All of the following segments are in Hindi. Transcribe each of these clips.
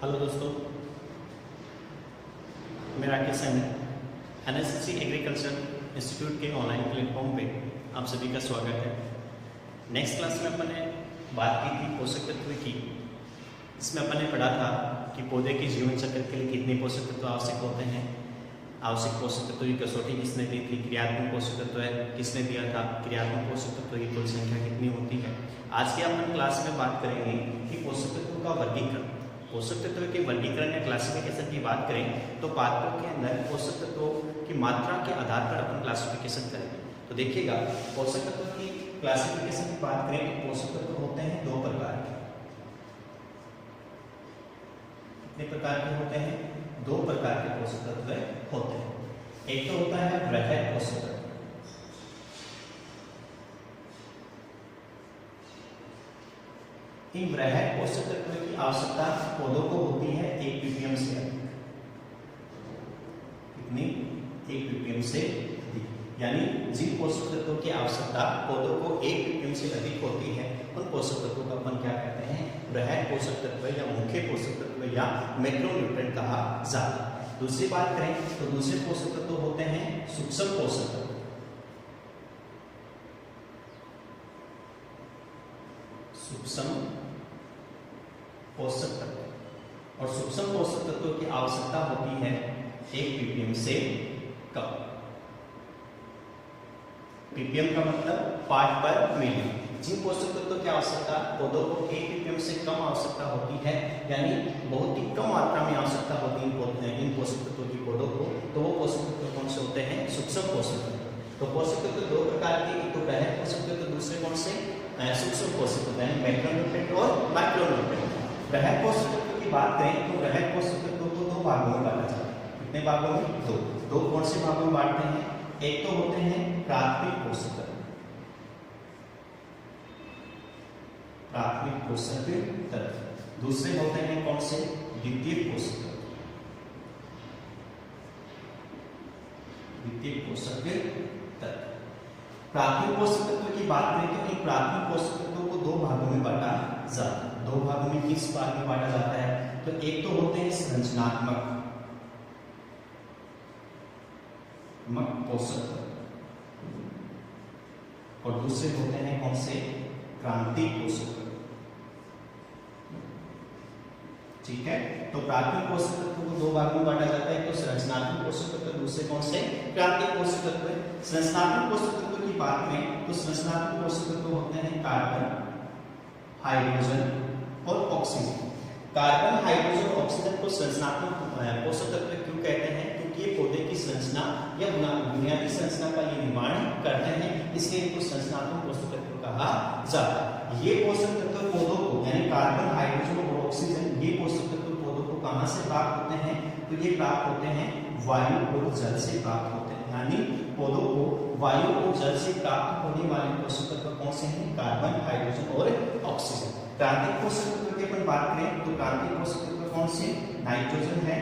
हेलो दोस्तों, मेरा किसान एनएसएससी एग्रीकल्चर इंस्टीट्यूट के ऑनलाइन प्लेटफॉर्म पे आप सभी का स्वागत है। नेक्स्ट क्लास में अपन ने बात की थी पोषक तत्व की। इसमें अपन ने पढ़ा था कि पौधे की जीवन चक्र के लिए कितने पोषक तत्व आवश्यक होते हैं, आवश्यक पोषक तत्व की कसौटी किसने दी थी, क्रियात्मक पोषक तत्व है किसने दिया था, क्रियात्मक पोषक तत्व की कुल संख्या कितनी होती है। आज के अपन क्लास में बात करेंगे कि पोषक तत्वों का वर्गीकरण। पोषक तत्व के वर्गीकरण या क्लासिफिकेशन की बात करें तो पात्रों के अंदर पोषक तत्वों की मात्रा के आधार पर अपन क्लासिफिकेशन करेंगे। तो देखिएगा, पोषक तत्व की क्लासिफिकेशन की बात करें तो पोषक तत्व होते हैं दो प्रकार के। कितने प्रकार के होते हैं? दो प्रकार के पोषक तत्व होते हैं। एक तो होता है वृहद पोषक तत्व। इन वृहद पोषक तत्व की आवश्यकता पौधों को होती है 1 ppm से अधिक। कितनी? 1 ppm से अधिक। यानी जिन पोषक तत्वों की आवश्यकता पौधों को 1 ppm से अधिक होती है उन पोषक तत्वों को अपन क्या कहते हैं? वृहद पोषक तत्व या मुख्य पोषक तत्व या मैक्रोन्यूट्रिएंट कहा जाता है। दूसरी बात करें तो दूसरे पोषक तत्व होते हैं सूक्ष्म पोषक तत्व। सूक्ष्म पोषक तत्व, और सूक्ष्म पोषक तत्वों की आवश्यकता होती है 1 ppm से कम। ppm का मतलब पार्ट पर मिलियन। जिन पोषक तत्वों की आवश्यकता पौधों को 1 ppm से कम आवश्यकता होती है, यानी बहुत ही कम मात्रा में आवश्यकता होती है इन पोषक तत्वों की पौधों को, तो वो पोषक तत्व कौन से होते हैं? सूक्ष्म पोषक तत्व। तो पोषक तत्व दो प्रकार के, एक तो वृहद पोषक तत्व, दूसरे कौन से? सूक्ष्म पोषक तत्व हैं, मैक्रोन्यूट्रिएंट और माइक्रोन्यूट्रिएंट। वृहद पोषक तत्व की बात करें तो वृहद पोषक तत्व को दो भागों में बांटा जाता है। कितने भागों में? दो कौन से भागों में बांटते हैं? एक तो होते हैं प्राथमिक पोषक तत्व। प्राथमिक पोषक तत्व। दूसरे होते हैं कौन से? द्वितीय पोषक तत्व। द्वितीय पोषक तत्व। प्राथमिक पोषक तत्व की बात करें तो इन प्राथमिक पोषक तत्वों को दो भागों में बांटा जाता है। दो भागों में किस भाग में बांटा जाता है? तो एक तो होते हैं संरचनात्मक पोषक तत्व, और दूसरे होते हैं कौन से? क्रांतिक पोषक तत्व। ठीक है, तो प्राथमिक पोषक तत्व को दो भागों में बांटा जाता है, तो संरचनात्मक पोषक तत्व, दूसरे कौन से? क्रांतिक पोषक तत्व। संरचनात्मक पोषक तत्व की बात करें तो संरचनात्मक पोषक तत्व होते हैं कार्बन, हाइड्रोजन और ऑक्सीजन। कार्बन, हाइड्रोजन, ऑक्सीजन को संरचनात्मक पोषक तत्व क्यों कहते हैं? क्योंकि ये पौधे की संरचना या बुनियादी संरचना का ये निर्माण करते हैं, इसलिए इनको संरचनात्मक पोषक तत्व कहा जाता है। ये पोषक तत्व पौधों को, यानी कार्बन, हाइड्रोजन और ऑक्सीजन, ये पोषक तत्व पौधों को कहां से प्राप्त होते हैं? तो ये प्राप्त होते हैं वायु और जल से प्राप्त होते हैं। यानी पौधों को वायु और जल से प्राप्त होने वाले पोषक तत्व कौन से हैं? कार्बन, हाइड्रोजन और ऑक्सीजन। क्रांतिक पोषक तत्व की अपन बात करें तो क्रांतिक पोषक तत्व कौन से? नाइट्रोजन है,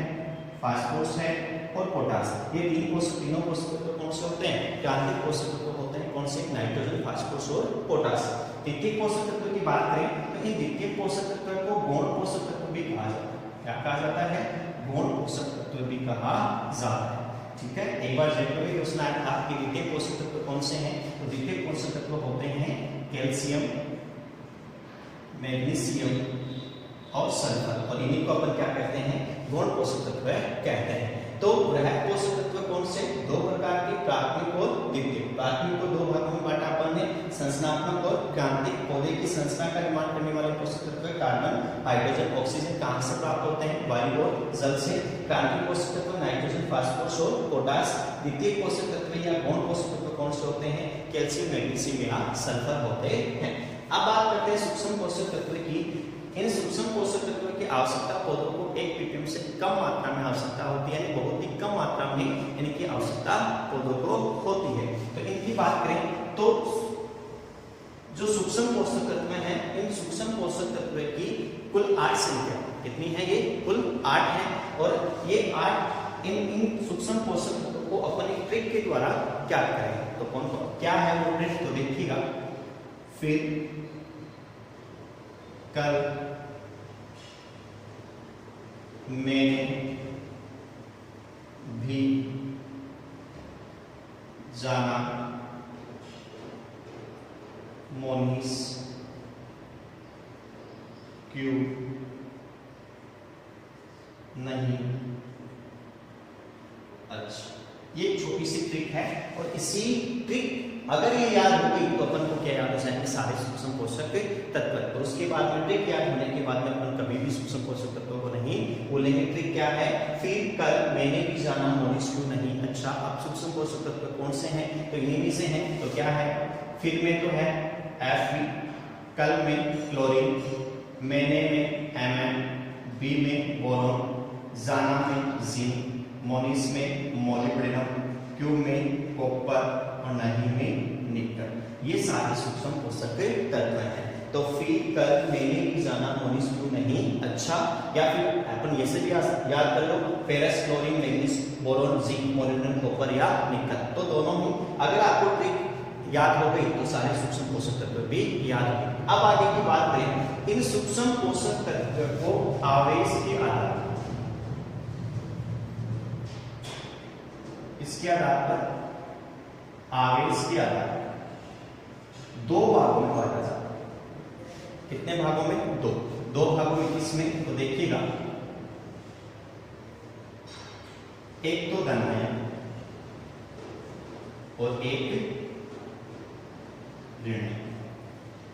फास्फोरस है और पोटास। ये तीनों पोषक तत्व कौन से होते हैं? क्रांतिक पोषक तत्व होते हैं। कौन से? नाइट्रोजन, फास्फोरस और पोटास। द्वितीय पोषक तत्व की बात करें तो इन द्वितीय पोषक तत्व को गौण पोषक तत्व भी कहा जाता है। क्या कहा जाता है? गौण पोषक तत्व भी कहा जाता है। ठीक है, एक बार जेपी में क्वेश्चन आया था कि द्वितीय पोषक तत्व कौन से हैं? तो द्वितीय पोषक तत्व होते हैं कैल्शियम, मैग्नीशियम और सल्फर, और इन्हीं को अपन क्या कहते हैं? गौण पोषक तत्व कहते हैं। तो वृहद पोषक तत्व कौन से? दो प्रकार के, प्राथमिक और द्वितीय। प्राथमिक को दो भागों में बांटा अपन ने, संरचनात्मक और क्रांतिक। पौधे की संरचना का निर्माण करने वाले पोषक तत्व कार्बन, हाइड्रोजन, ऑक्सीजन कहां से प्राप्त होते हैं? वायु और जल से। क्रांतिक पोषक तत्व नाइट्रोजन, फास्फोरस और पोटास। द्वितीय पोषक तत्व या गौण पोषक तत्व कौन से होते हैं? कैल्शियम, मैग्नीशियम या सल्फर होते हैं। अब बात करते हैं सूक्ष्म पोषक तत्व की। इन सूक्ष्म पोषक तत्वों की आवश्यकता पौधों को 1 ppm से कम मात्रा में आवश्यकता होती है, यानी बहुत ही कम मात्रा में इनकी आवश्यकता पौधों को होती है। तो इनकी बात करें तो जो सूक्ष्म पोषक तत्व हैं, इन सूक्ष्म पोषक तत्व की कुल 8 संख्या। कितनी है? ये कुल 8 है, और ये 8 इन सूक्ष्म पोषक तत्वों को अपन एक ट्रिक के द्वारा क्या करें? तो कौन क्या है वो ट्रिक? तो देखिएगा, फिर, कल, मैंने भी जाना मोनिस क्यों नहीं। अच्छा, ये छोटी सी ट्रिक है और इसी ट्रिक अगर ये याद हो गई तो अपन को क्या याद हो जाएंगे, सारे सूक्ष्म पोषक तत्व। और उसके बाद में ट्रिक याद होने के बाद में अपन कभी भी सूक्ष्म पोषक तत्वों को नहीं बोलेंगे। ट्रिक क्या है, फिर कल मैंने भी जाना मोनिस क्यों नहीं। अच्छा, अब सूक्ष्म पोषक तत्व कौन से हैं, तो इन्हीं से हैं। तो क्या है, फिर में तो है Fe, कल में क्लोरीन, मैंने में Mn, बी में बोरोन, जाना में जिंक, मोनिस में मोलिब्डेनम, क्यू में कॉपर और नहीं में निकल। ये सारे सूक्ष्म पोषक तत्व हैं। तो फिर कल मैंने भी जाना मोनिस क्यों नहीं। अच्छा, या फिर अपन ये से भी याद कर लो, ferrous, chlorine, manganese, boron, zinc, molybdenum, copper या निकल। तो दोनों ही अगर आपको ट्रिक याद हो गई तो सारे सूक्ष्म पोषक तत्व भी याद हो गए। अब आगे की बात करें, इन सूक्ष्म पोषक तत्व को आवेश के आधार पर, इसके आधार पर, आवेश के आधार पर दो भागों में बांटा जाता है। कितने भागों में, दो भागों में। किसमें, तो देखिएगा, एक तो धनायन और एक ऋण।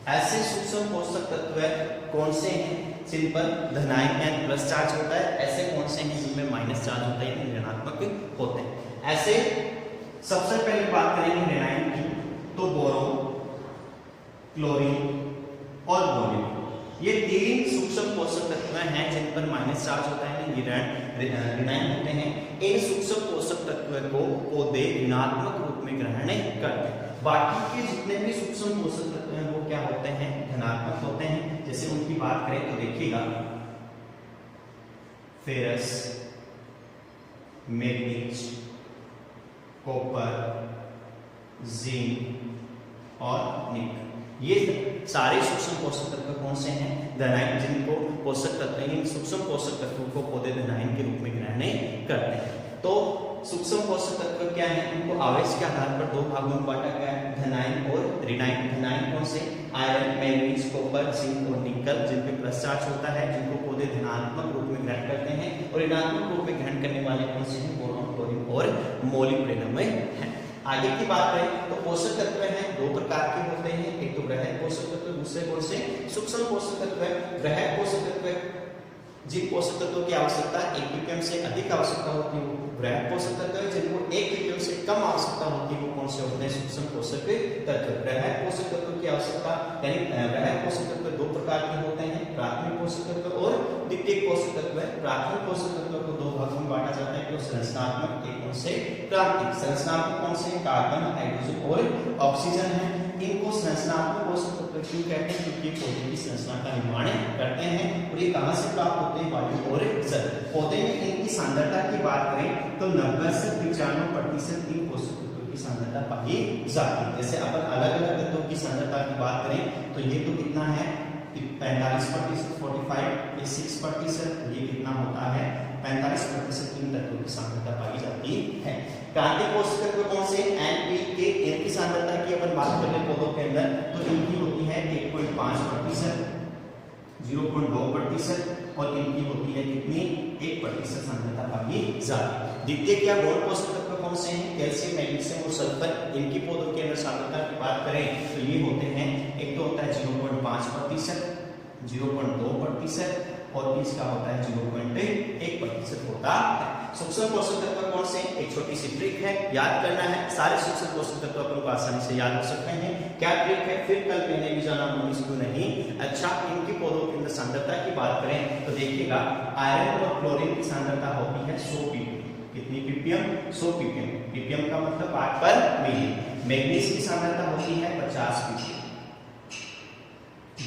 ऐसे सूक्ष्म पोषक तत्व कौन से हैं जिन पर धनायन प्लस चार्ज होता है, ऐसे कौन से हैं जिनमें माइनस चार्ज होता है, ऋणात्मक होते हैं। ऐसे सबसे पहले बात करेंगे ऋणायन की, तो बोरोन, क्लोरीन और ब्रोमीन, ये तीन सूक्ष्म पोषक तत्व हैं जिन पर माइनस चार्ज होता है, ऋणायन होते हैं। इन सूक्ष्म पोषक तत्व को पौधे ऋणात्मक रूप में ग्रहण करते हैं। बाकी के जितने भी सूक्ष्म पोषक तत्व हैं वो क्या होते हैं, धनात्मक होते हैं। जैसे उनकी बात करें तो देखिएगा, फेरस, मैग्नीज, कॉपर, जिंक और निकल, ये सारे सूक्ष्म पोषक तत्व कौन से हैं, धनायन, जिनको पोषक तत्व, इन सूक्ष्म पोषक तत्वों को पौधे धनायन के रूप में ग्रहण करते हैं। तो सूक्ष्म पोषक तत्व क्या है, इनको आवेश के आधार पर दो भागों में बांटा गया है, धनायन और ऋणायन। धनायन कौन से, आयरन, मैग्नीज, कॉपर, जिंक और निकल, जिन पे प्लस चार्ज होता है, जिनको पौधे धनात्मक रूप में ग्रहण करते हैं। और ऋणात्मक रूप में ग्रहण करने वाले कौन से हैं, बोरोन, क्लोरीन और मोलिब्डेनम है। आगे की बात करें तो पोषक तत्व हैं दो प्रकार के होते हैं, एक तो ग्राहक पोषक तत्व, दूसरे कौन से, सूक्ष्म पोषक तत्व है। ग्राहक पोषक तत्व जिन पोषक तत्वों की आवश्यकता 1 ppm से अधिक आवश्यकता होती है वो ग्राहक पोषक तत्व है। जिनको 1 ppm से कम आवश्यकता होती है वो कौन से होते हैं, सूक्ष्म पोषक तत्व। ग्राहक पोषक तत्व की आवश्यकता यानी ग्राहक पोषक तत्व दो प्रकार के होते हैं, प्राथमिक पोषक तत्व और द्वितीयक पोषक तत्व है। प्राथमिक पोषक तत्व को दो भागों में बांटा जाता है, एक संरचनात्मक, एक कौन से, प्राथमिक। संरचनात्मक कौन से, कार्बन, हाइड्रोजन और ऑक्सीजन है। इनको संरचनात्मक पोषक तत्व क्यों कहते हैं, क्योंकि पौधे की संरचना का निर्माण करते हैं। और ये कहां से प्राप्त होते हैं, वायु और जल। पौधे में इनकी सांद्रता की बात करें तो 90 से 95% इन पोषक तत्वों की सांद्रता पाई जाती है। जैसे अपन अलग अलग तत्वों की सांद्रता की बात करें तो ये तो कितना है 45%, 45, ये 6%, ये कितना होता है 45% इन तत्वों की सांद्रता पाई जाती है। क्रांतिक पोषक तत्व कौन से, NPK, इनकी सांद्रता की अपन बात करें पौधों के अंदर तो इनकी होती है 1.5%, 0.2% और इनकी होती है कितनी 1% सांद्रता पाई जाती है। द्वितीयक या गौण पोषक तत्व कौन से हैं, कैल्शियम, मैग्नीशियम और सल्फर। इनकी पौधों के अंदर सांद्रता की बात करें तो ये होते हैं, एक तो होता है 0.5%, 0.2% और इसका होता है 0.1% होता है। सूक्ष्म पोषक तत्व कौन से, एक छोटी सी ट्रिक है, याद करना है। सारे सूक्ष्म पोषक तत्व अपन को आसानी से याद हो सकते हैं। क्या ट्रिक है, फिर कल मैंने भी जाना मोनिस क्यों नहीं। अच्छा, इनकी पौधों के अंदर सांद्रता की बात करें तो देखिएगा, आयरन और क्लोरीन की सांद्रता होती है 100 ppm। कितनी ppm, 100 ppm। ppm का मतलब पार्ट पर मिली। मैग्नीज की सांद्रता होती है 50 ppm।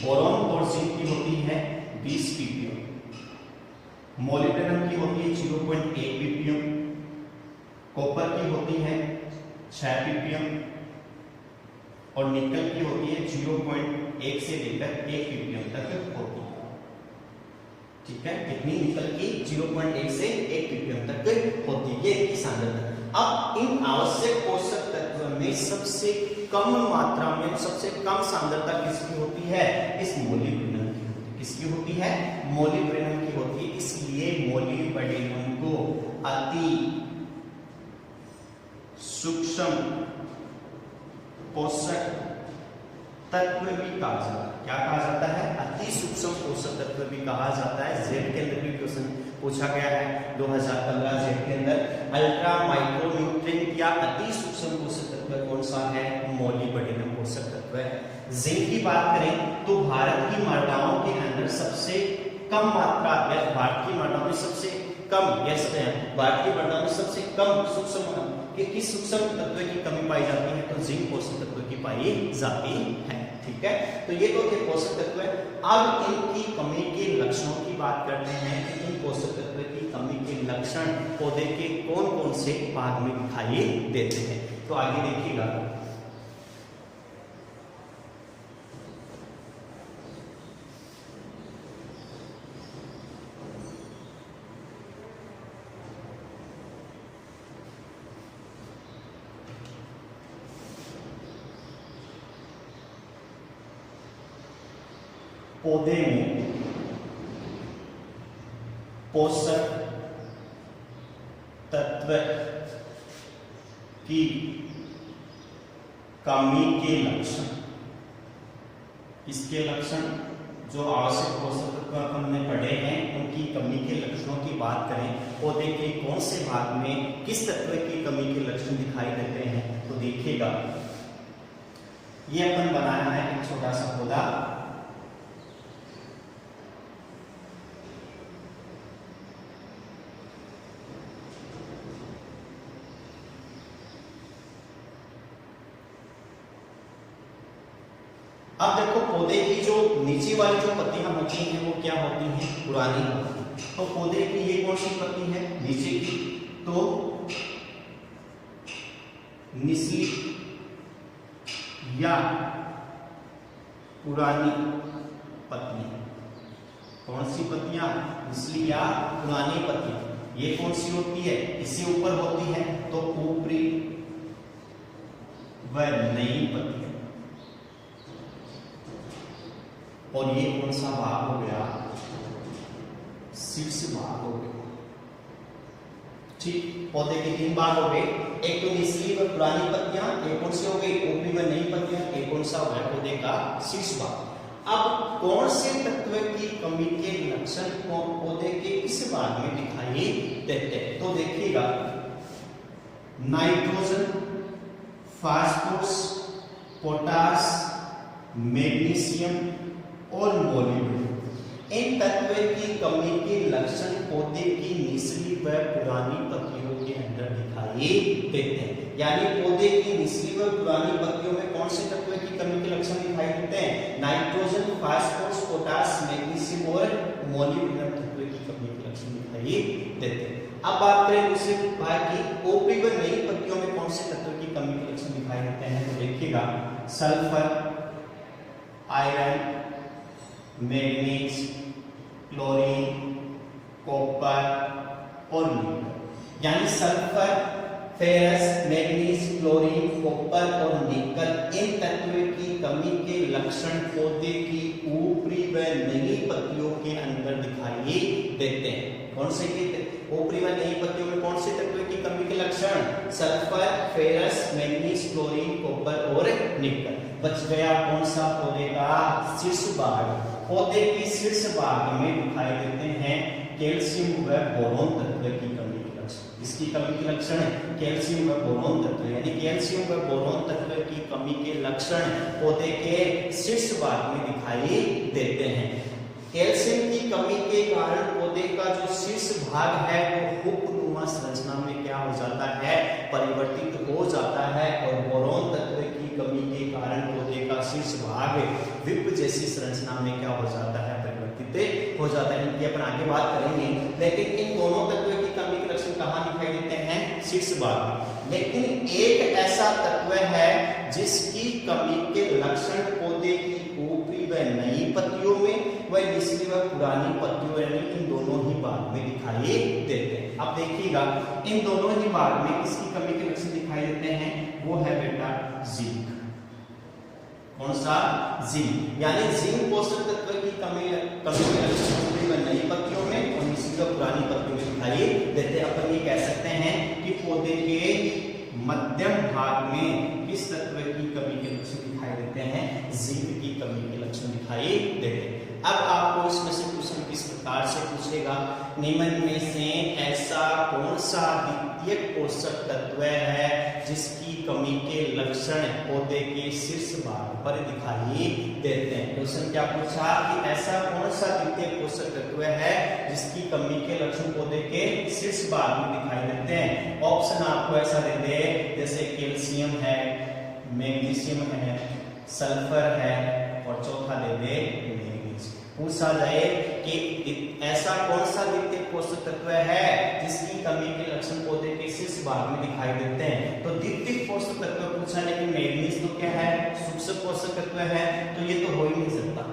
बोरोन और जिंक की होती है 20 ppm। मोलिब्डेनम की होती है 0.1 ppm। कॉपर की होती है 6 ppm और निकल की होती है 0.1 से लेकर 1 ppm तक होती है। ठीक है, कितनी निकल की 0.1 से 1 ppm तक होती है इसकी सांद्रता। अब इन आवश्यक पोषक तत्व में सबसे कम मात्रा में सबसे कम सांद्रता किसकी होती है? इस मोलिब्डेनम की होती है। किसकी होती है? मोलिब्डेनम की होती है। इसलिए मोलिब्डेनम को अति सूक्ष्म पोषक तत्व भी कहा जाता है। क्या कहा जाता है? अति सूक्ष्म पोषक तत्व भी कहा जाता है। जेड के अंदर भी क्वेश्चन पूछा गया है 2015 जेड के अंदर। अल्ट्रा माइक्रो न्यूट्रिएंट या अति सूक्ष्म पोषक तत्व कौन सा है? मोलिब्डेनम पोषक तत्व है। जिंक की बात करें तो भारत की मृदाओं के अंदर सबसे कम मात्रा या भारत की मृदाओं में सबसे कम भारत की मृदाओं में सबसे कम सूक्ष्म किस सूक्ष्म तत्व की कमी पाई जाती है? तो जिंक पोषक तत्व की पाई जाती है। ठीक है, तो ये तो थे पोषक तत्व। अब इनकी कमी के लक्षणों की बात करते हैं कि इन पोषक तत्व की कमी के लक्षण पौधे के कौन कौन से भाग में दिखाई देते हैं। तो आगे देखिएगा, पौधे में पोषक तत्व की कमी के लक्षण, इसके लक्षण जो आवश्यक पोषक तत्व हमने पढ़े हैं उनकी कमी के लक्षणों की बात करें, पौधे के कौन से भाग में किस तत्व की कमी के लक्षण दिखाई देते हैं। तो देखिएगा, ये अपन बनाया है एक छोटा सा पौधा। अब देखो, पौधे की जो नीचे वाली जो पत्तियां होती हैं वो क्या होती हैं? पुरानी। तो पौधे की ये कौन सी पत्ती है? नीचे की, तो निचली या पुरानी पत्तियां। कौन सी पत्तियां? निचली या पुरानी पत्तियां। ये कौन सी होती है? इससे ऊपर होती है तो ऊपरी व नई पत्तियां। और ये कौन सा भाग हो गया? शीर्ष भाग हो गया। ठीक, पौधे के 3 भाग हो गए, एक तो निचली व पुरानी पत्तियां, एक कौन सी हो गई? ऊपरी व नई पत्तियां, एक कौन सा हो गया? पौधे का शीर्ष भाग। अब कौन से तत्व की कमी के लक्षण को पौधे के किस भाग में दिखाई देते हैं? तो देखिएगा, नाइट्रोजन, फास्फोरस, पोटास, मैग्नीशियम और मोलिब्डेनम, इन तत्व की कमी के लक्षण पौधे की निचली व पुरानी पत्तियों के अंदर दिखाई देते हैं। यानी पौधे की निचली व पुरानी पत्तियों में कौन से तत्व की कमी के लक्षण दिखाई देते हैं? नाइट्रोजन, फास्फोरस, पोटास, मैग्नीशियम और मोलिब्डेनम तत्व की कमी के लक्षण दिखाई देते हैं। अब बात करें दूसरे भाग की, ऊपरी व नई पत्तियों में कौन से तत्व की कमी के लक्षण दिखाई देते हैं? तो देखिएगा, sulphur, iron, manganese, chlorine, copper और निकल। यानी sulphur, ferrous, manganese, chlorine, copper और निकल, इन तत्वों की कमी के लक्षण पौधे की ऊपरी व नई पत्तियों के अंदर दिखाई देते हैं। कौन से के ऊपरी व नई पत्तियों में कौन से तत्व की कमी के लक्षण? Sulphur, ferrous, manganese, chlorine, copper और निकल। बच गया कौन सा? पौधे का शीर्ष भाग। पौधे के शीर्ष भाग में दिखाई देते हैं कैल्शियम व बोरोन तत्व की कमी के लक्षण। इसकी कमी के लक्षण है कैल्शियम व बोरोन तत्व, यानी कैल्शियम व बोरोन तत्व की कमी के लक्षण पौधे के शीर्ष भाग में दिखाई देते हैं। कैल्शियम की कमी के कारण पौधे का जो शीर्ष भाग है वो हुकनुमा संरचना में क्या हो जाता है? परिवर्तित हो जाता है। और बोरोन तत्व की कमी के कारण पौधे का शीर्ष भाग विप जैसी संरचना में क्या हो जाता है? परिवर्तित हो जाता है। इनकी अपन आगे बात करेंगे, लेकिन इन दोनों तत्वों की कमी के लक्षण कहाँ दिखाई देते हैं? शीर्ष भाग में। लेकिन एक ऐसा तत्व है जिसकी कमी के लक्षण पौधे की ऊपरी व नई पत्तियों में व निचली व पुरानी पत्तियों यानी इन दोनों ही भाग में दिखाई देते हैं। अब देखिएगा इन दोनों ही भाग में किसकी कमी के लक्षण दिखाई देते हैं, वो है बेटा जिंक। कौन सा? जिंक। यानी जिंक पोषक तत्व की कमी के लक्षण में नई पत्तियों में और इसी का पुरानी पत्तियों में दिखाई देते हैं। अपन ये कह सकते हैं कि पौधे के मध्यम भाग में किस तत्व की कमी के लक्षण दिखाई देते हैं, जिंक की कमी के लक्षण दिखाई देते हैं। अब आपको इसमें से क्वेश्चन किस प्रकार से पूछेगा, निम्न में से ऐसा कौन सा द्वितीयक पोषक तत्व है जिसकी कमी के लक्षण पौधे के शीर्ष भाग पर दिखाई देते हैं। क्वेश्चन क्या पूछा कि ऐसा कौन सा द्वितीयक पोषक तत्व है जिसकी कमी के लक्षण पौधे के शीर्ष भाग में दिखाई देते हैं। ऑप्शन आपको ऐसा दे दे जैसे कैल्शियम है, मैग्नीशियम है, सल्फर है और चौथा दे दे मैंगनीज। पूछा जाए कि ऐसा कौन सा द्वितीयक पोषक तत्व है जिसकी कमी के लक्षण पौधे के शीर्ष भाग में दिखाई देते हैं, तो द्वितीयक पोषक तत्व पूछा, लेकिन मैंगनीज तो क्या है, सूक्ष्म पोषक तत्व है, तो ये तो हो ही नहीं सकता।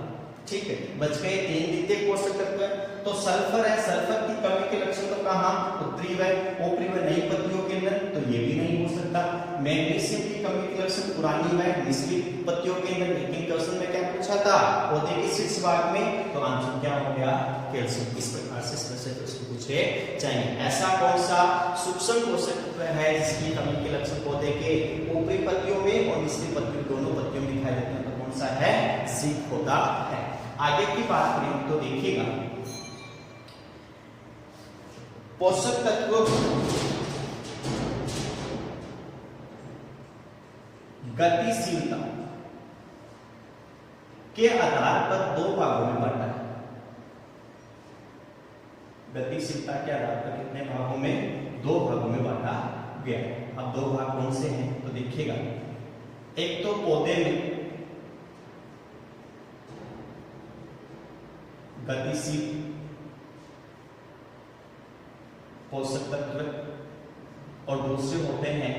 ठीक है, बच गए 3 द्वितीयक पोषक तत्व। तो सल्फर है, सल्फर की कमी के लक्षण तो कहां, उत्तरी व ऊपरी व नई पत्तियों के अंदर, तो ये भी नहीं हो सकता। मैग्नीशियम की कमी के लक्षण पुरानी व निचली पत्तियों के अंदर, लेकिन क्वेश्चन में क्या पूछा था, पौधे के शीर्ष भाग में, तो आंसर क्या हो गया, कैल्शियम। इस प्रकार से प्रश्न पूछे जाएंगे। ऐसा कौन सा सूक्ष्म पोषक तत्व है जिसकी कमी के लक्षण पौधे के ऊपरी पत्तियों में और निचली पत्तियों दोनों पत्तियों में दिखाई देते हैं, तो कौन सा है, जिंक होता है। आगे की बात करें तो देखिएगा पोषक तत्वों गतिशीलता के आधार पर 2 भागों में बांटा है। गतिशीलता के आधार पर कितने भागों में, 2 भागों में बांटा गया। अब 2 भाग कौन से हैं तो देखिएगा, एक तो पौधे में गतिशील पोषक तत्व और दूसरे होते हैं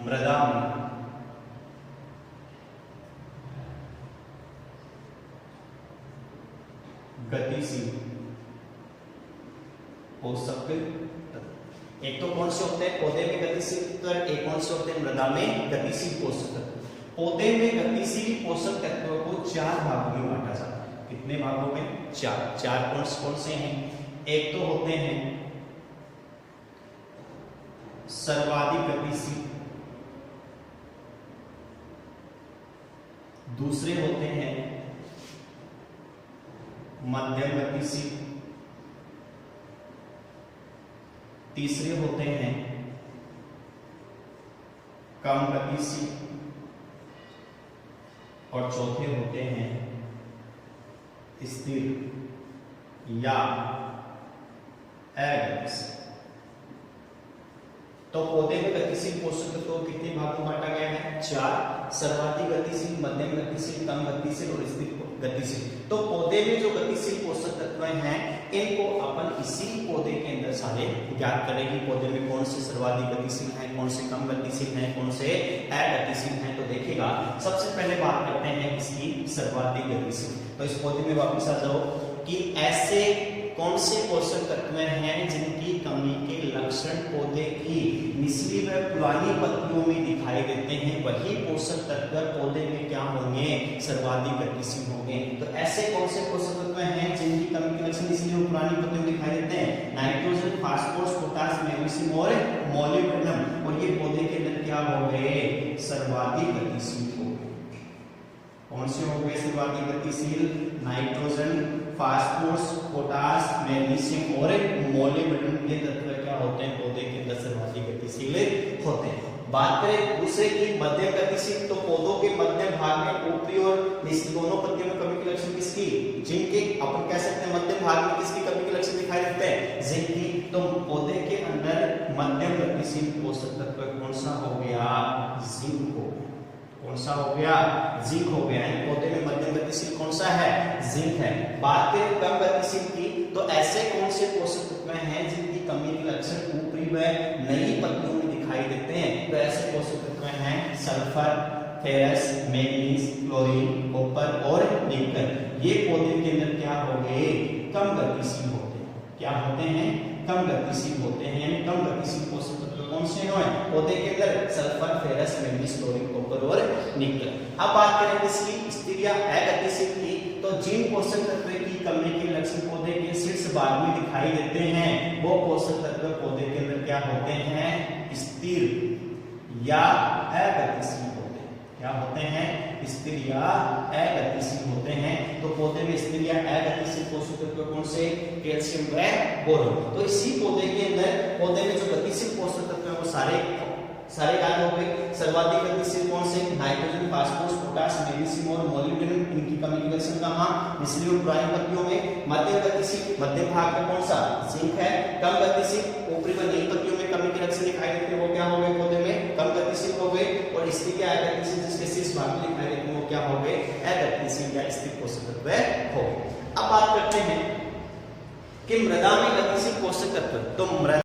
मृदा में गतिशील पोषक तत्व। एक तो कौन से होते हैं पौधे में गतिशील तत्व, एक कौन से होते हैं मृदा में गतिशील पोषक तत्व। पौधे में गतिशील पोषक तत्वों को 4 भागों में बांटा जाता है। कितने भागों में, 4 कौन से हैं, एक तो होते हैं सर्वाधिक गतिशील, दूसरे होते हैं मध्यम गतिशील, तीसरे होते हैं कम गतिशील और चौथे होते हैं स्थिर या अगतिशील। तो पौधे में गतिशील पोषक तत्वों को कितने भागों में बांटा गया है, 4, सर्वाधिक गतिशील, मध्यम गतिशील, कम गतिशील और स्थिर गतिशील। तो पौधे में जो गतिशील पोषक तत्व हैं इनको अपन इसी पौधे के अंदर सारे ज्ञात करेंगे। पौधे में कौन से सर्वाधिक गतिशील हैं, कौन से कम गतिशील हैं, कौन से अगतिशील हैं। तो देखिएगा सबसे पहले बात करते हैं इसकी सर्वाधिक गतिशील। तो इस पौधे में वापस आ जाओ कि ऐसे कौन से पोषक तत्व हैं जिनकी कमी के लक्षण पौधे की निचली व पुरानी पत्तियों में दिखाई देते हैं, वही पोषक तत्व पौधे में क्या होंगे, सर्वाधिक गतिशील होंगे। तो ऐसे कौन से पोषक तत्व हैं जिनकी कमी के लक्षण निचली व पुरानी पत्तियों में दिखाई देते हैं, नाइट्रोजन, फास्फोरस, पोटाश, मैग्नीशियम और मोलिब्डेनम। और ये पौधे के अंदर क्या हो गए, सर्वाधिक गतिशील हो गए। कौन से हो गए सर्वाधिक गतिशील, नाइट्रोजन, फास्फोरस, पोटाश, मैग्नीशियम और मोलिब्डेनम। ये तत्व क्या होते हैं, पौधे के अंदर सर्वाधिक गतिशील होते हैं। बात करें दूसरे की मध्यम गतिशील, तो पौधों के मध्य भाग में ऊपरी और निचली दोनों पत्तियों में कमी के लक्षण किसकी, जिनके अपन कह सकते हैं मध्य भाग में किसकी कमी के लक्षण दिखाई देते हैं, जिंक की। तो पौधे के अंदर मध्यम गतिशील पोषक तत्व कौन सा हो गया, जिंक हो। कौन सा हो गया, जिंक हो गया। पौधे में मध्यम गतिशील कौन सा है, जिंक है। बात करें कम गतिशील की, तो ऐसे कौन से पोषक तत्व हैं जिनकी कमी के लक्षण ऊपरी व नई पत्तियों में दिखाई देते हैं। तो ऐसे पोषक तत्व हैं sulphur, ferrous, manganese, chlorine, copper और निकल ये पौधे के अंदर क्या हो गए, कम गतिशील होते हैं। क्या होते हैं, कम गतिशील होते हैं। यानी कम गतिशील पोषक तत्व कौन से हैं पौधे के अंदर, sulphur, ferrous, manganese, chlorine, copper और निकल। अब बात करें किसकी, स्थिर या अगतिशील की, तो जिन पोषक तत्व की कमी के लक्षण पौधे के शीर्ष भाग में दिखाई देते हैं वो पोषक तत्व पौधे के अंदर क्या होते हैं, स्थिर या अगतिशील होते हैं। क्या होते हैं, स्थिर या अगतिशील होते हैं। तो पौधे में स्थिर या अगतिशील पोषक तत्व कौन से, कैल्शियम व बोरोन। तो इसी पौधे के अंदर पौधे में जो गतिशील पोषक तत्व है वो सारे गायब हो गए। सर्वाधिक गतिशील कौन से, नाइट्रोजन, फास्फोरस, पोटास, मैग्नीशियम और मोलिब्डेनम। इनकी कमी के लक्षण कहां, निचली और पुरानी पत्तियों में। मध्य गतिशील, मध्य भाग में कौन सा, जिंक है। कम गतिशील, ऊपरी व नीचे पत्तियों में कमी के लक्षण दिखाई देते हैं वो क्या हो गए, पौधे में कम गतिशील हो गए। और स्थिर या अगतिशील जिसके शीर्ष भाग में दिखाई देते हैं वो क्या हो गए, अगतिशील या स्थिर पोषक तत्व हो गए। अब बात करते हैं कि मृदा में गतिशील पोषक तत्व। तो मृदा